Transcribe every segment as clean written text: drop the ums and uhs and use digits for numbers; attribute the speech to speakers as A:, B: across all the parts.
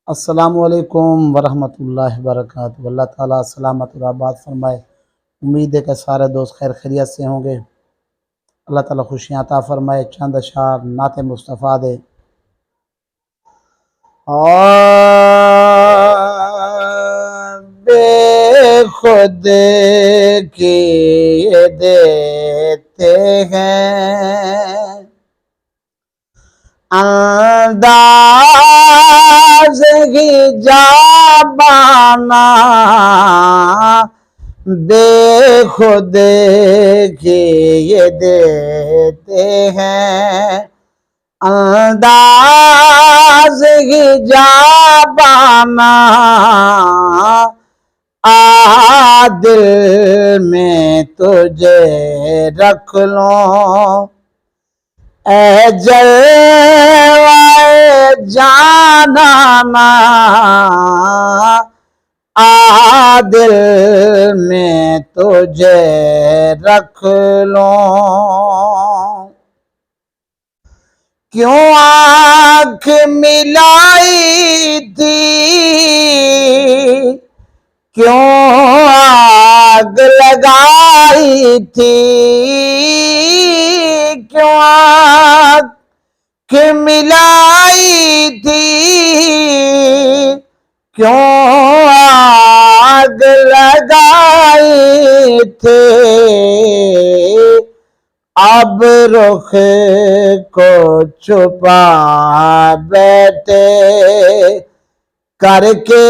A: अस्सलामुअलैकुम वरहमतुल्लाहि वबरकातुहू। अल्लाह ताला सलामत और आबाद फरमाए। उम्मीद है कि सारे दोस्त खैर खैरियत से होंगे। अल्लाह ताला खुशियाँ अता फरमाए। चंद अशार नात मुस्तफ़ा दे। और बेखुद किए देते हैं अंदाज़ ही जाबाना, बेखुद किए देते हैं अंदाज़ ही जाबाना। दिल में तुझे रख लो ए जलवाए जानाना, दिल में तुझे रख लो। क्यों आँख मिलाई थी, क्यों आग लगाई थी, क्यों आँख मिलाई थी, क्यों आग लगाई थी। अब रुख को छुपा बैठे करके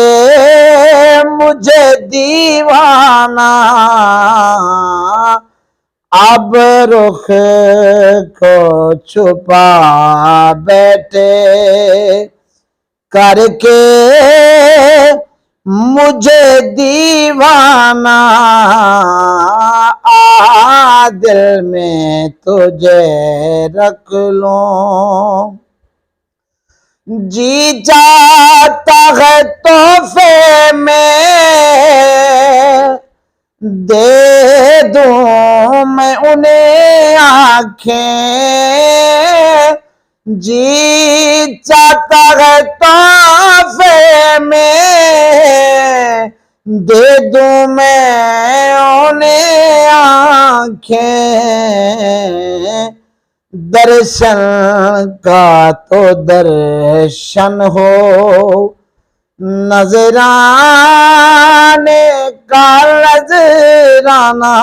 A: मुझे दीवाना। अब रुख को छुपा बैठे करके मुझे दीवाना। दिल में तुझे रख लो। जी जाता है तोहफे में दे दूं मैं उन्हें आँखें। जी चाहता है तोहफे में दे दूं मैं उन्हें आँखें। दर्शन का तो दर्शन हो, नजराने का नजराना।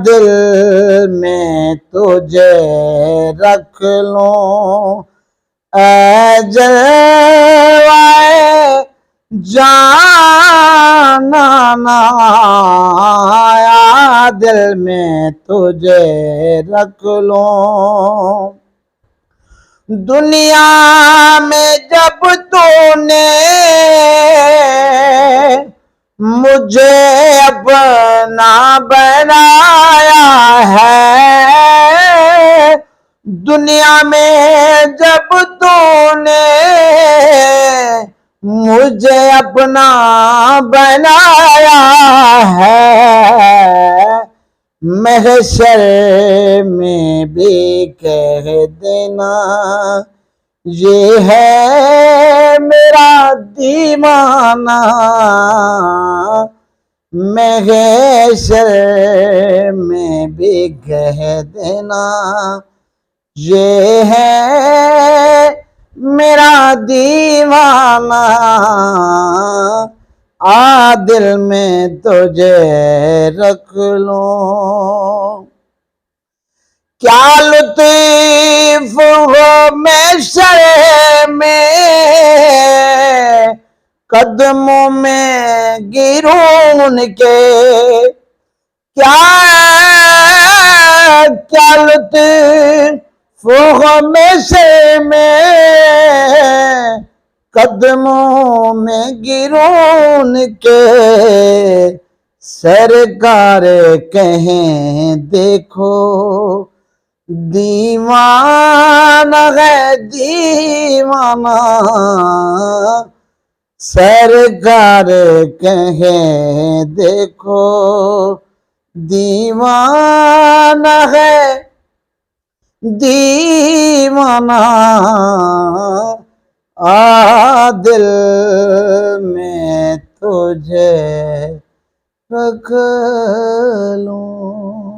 A: दिल में तुझे रख लो ए जलवाए जानाना। दिल में तुझे रख लो। दुनिया में जब तूने मुझे अपना बनाया है, दुनिया में जब तूने मुझे अपना बनाया है, महशर में भी कह देना ये है मेरा दीवाना। महशर में भी कह देना ये है मेरा दीवाना। दिल में तुझे रख लो। क्या लुत्फ हो महशर में कदमों में गिरूं उनके। क्या क्या लुत्फ हो महशर में कदमों में गिरूं उनके। सरकार कहें देखो दीवाना है दीवाना। सरकार कहें देखो दीवाना है दीवाना। दिल में तुझे रख लूं।